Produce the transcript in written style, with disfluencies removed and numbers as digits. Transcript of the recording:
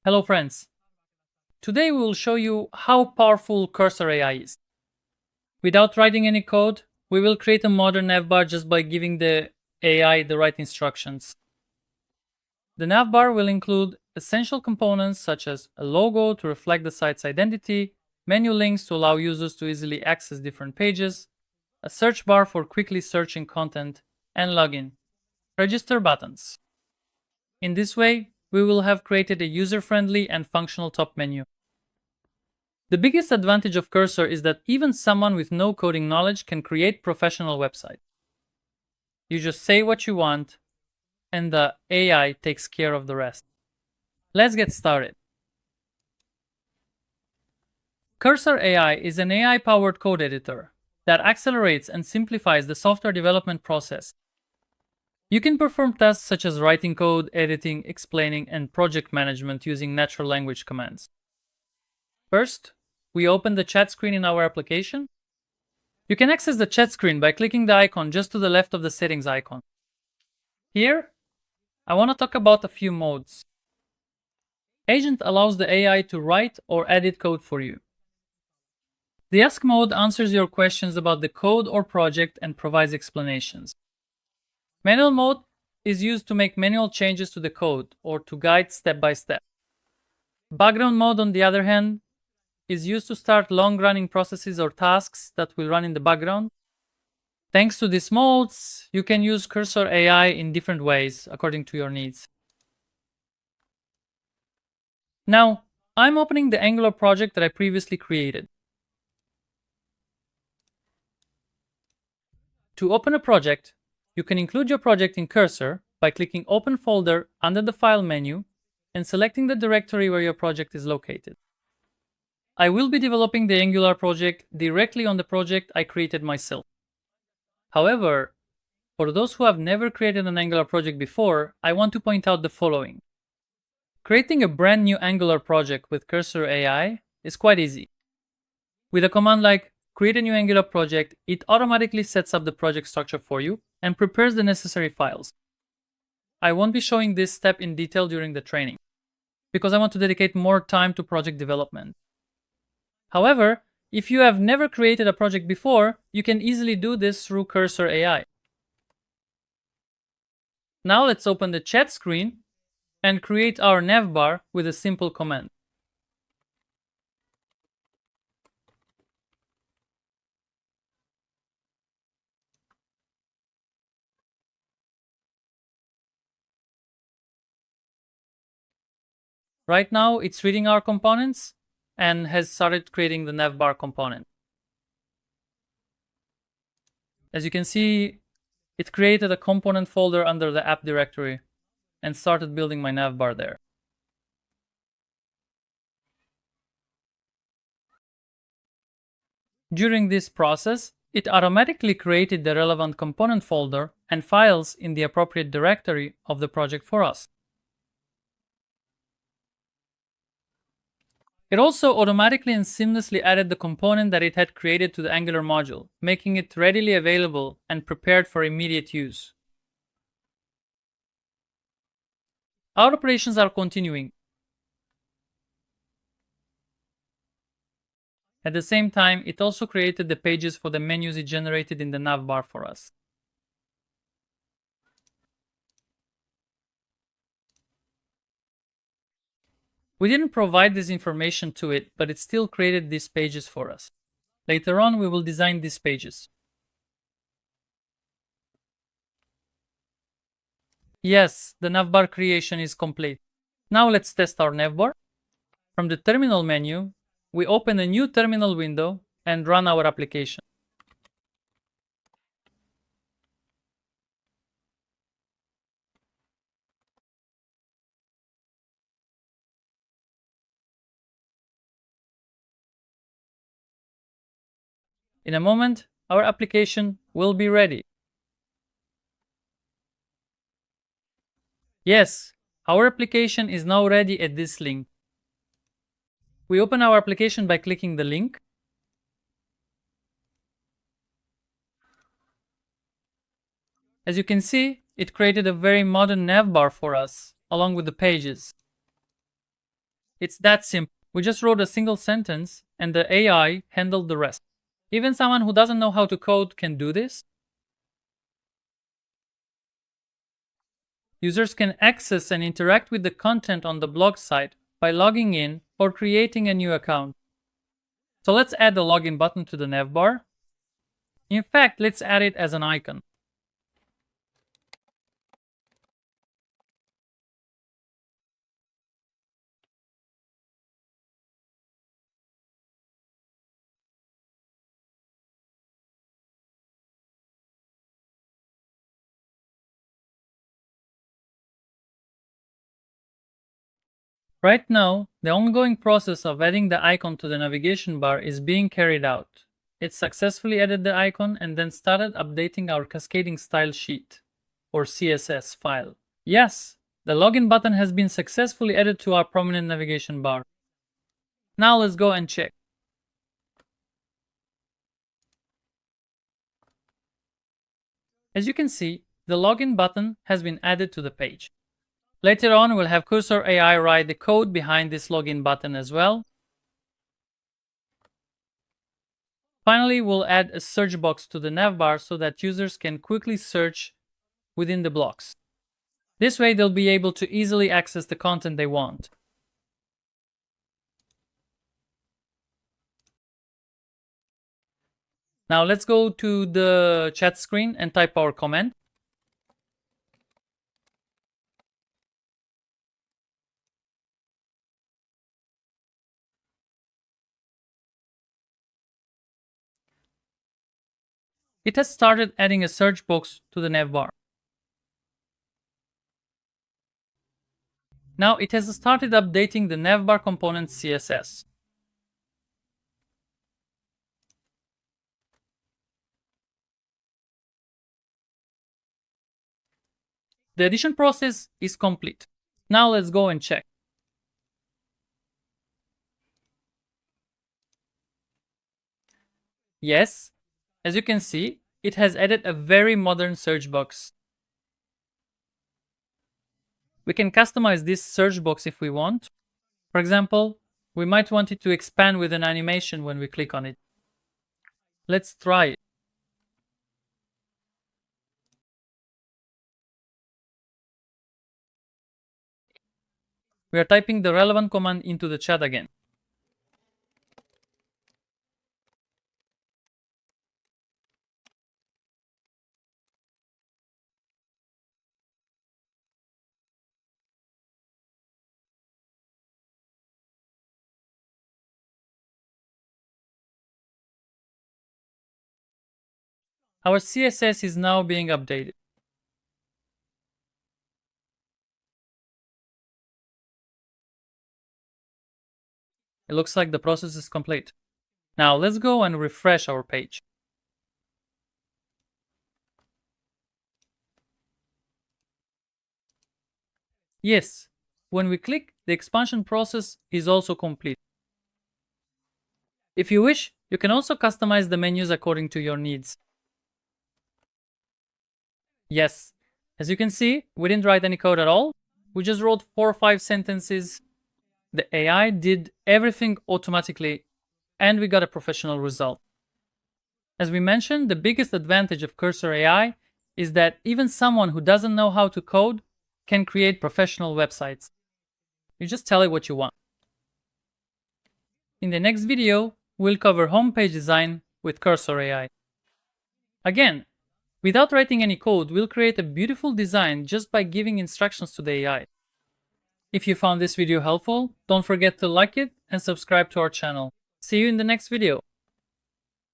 Hello friends. Today we will show you how powerful Cursor AI is. Without writing any code, we will create a modern navbar just by giving the AI the right instructions. The navbar will include essential components such as a logo to reflect the site's identity, menu links to allow users to easily access different pages, a search bar for quickly searching content, and login. Register buttons. In this way, we will have created a user-friendly and functional top menu. The biggest advantage of Cursor is that even someone with no coding knowledge can create professional websites. You just say what you want, and the AI takes care of the rest. Let's get started. Cursor AI is an AI-powered code editor that accelerates and simplifies the software development process. You can perform tasks such as writing code, editing, explaining, and project management using natural language commands. First, we open the chat screen in our application. You can access the chat screen by clicking the icon just to the left of the settings icon. Here, I want to talk about a few modes. Agent allows the AI to write or edit code for you. The Ask mode answers your questions about the code or project and provides explanations. Manual mode is used to make manual changes to the code or to guide step by step. Background mode, on the other hand, is used to start long-running processes or tasks that will run in the background. Thanks to these modes, you can use Cursor AI in different ways according to your needs. Now, I'm opening the Angular project that I previously created. To open a project, you can include your project in Cursor by clicking Open Folder under the File menu and selecting the directory where your project is located. I will be developing the Angular project directly on the project I created myself. However, for those who have never created an Angular project before, I want to point out the following. Creating a brand new Angular project with Cursor AI is quite easy. With a command like create a new Angular project, it automatically sets up the project structure for you and prepares the necessary files. I won't be showing this step in detail during the training, because I want to dedicate more time to project development. However, if you have never created a project before, you can easily do this through Cursor AI. Now let's open the chat screen and create our navbar with a simple command. Right now, it's reading our components and has started creating the navbar component. As you can see, it created a component folder under the app directory and started building my navbar there. During this process, it automatically created the relevant component folder and files in the appropriate directory of the project for us. It also automatically and seamlessly added the component that it had created to the Angular module, making it readily available and prepared for immediate use. Our operations are continuing. At the same time, it also created the pages for the menus it generated in the navbar for us. We didn't provide this information to it, but it still created these pages for us. Later on, we will design these pages. Yes, the navbar creation is complete. Now let's test our navbar. From the terminal menu, we open a new terminal window and run our application. In a moment, our application will be ready. Yes, our application is now ready at this link. We open our application by clicking the link. As you can see, it created a very modern navbar for us, along with the pages. It's that simple. We just wrote a single sentence and the AI handled the rest. Even someone who doesn't know how to code can do this. Users can access and interact with the content on the blog site by logging in or creating a new account. So let's add the login button to the navbar. In fact, let's add it as an icon. Right now, the ongoing process of adding the icon to the navigation bar is being carried out. It successfully added the icon and then started updating our cascading style sheet, or CSS file. Yes, the login button has been successfully added to our prominent navigation bar. Now let's go and check. As you can see, the login button has been added to the page. Later on, we'll have Cursor AI write the code behind this login button as well. Finally, we'll add a search box to the navbar so that users can quickly search within the blocks. This way, they'll be able to easily access the content they want. Now let's go to the chat screen and type our comment. It has started adding a search box to the navbar. Now it has started updating the navbar component CSS. The addition process is complete. Now let's go and check. Yes, as you can see, it has added a very modern search box. We can customize this search box if we want. For example, we might want it to expand with an animation when we click on it. Let's try it. We are typing the relevant command into the chat again. Our CSS is now being updated. It looks like the process is complete. Now let's go and refresh our page. Yes, when we click, the expansion process is also complete. If you wish, you can also customize the menus according to your needs. Yes, as you can see, we didn't write any code at all. We just wrote 4 or 5 sentences. The AI did everything automatically, and we got a professional result. As we mentioned, the biggest advantage of Cursor AI is that even someone who doesn't know how to code can create professional websites. You just tell it what you want. In the next video, we'll cover homepage design with Cursor AI. Again, without writing any code, we'll create a beautiful design just by giving instructions to the AI. If you found this video helpful, don't forget to like it and subscribe to our channel. See you in the next video.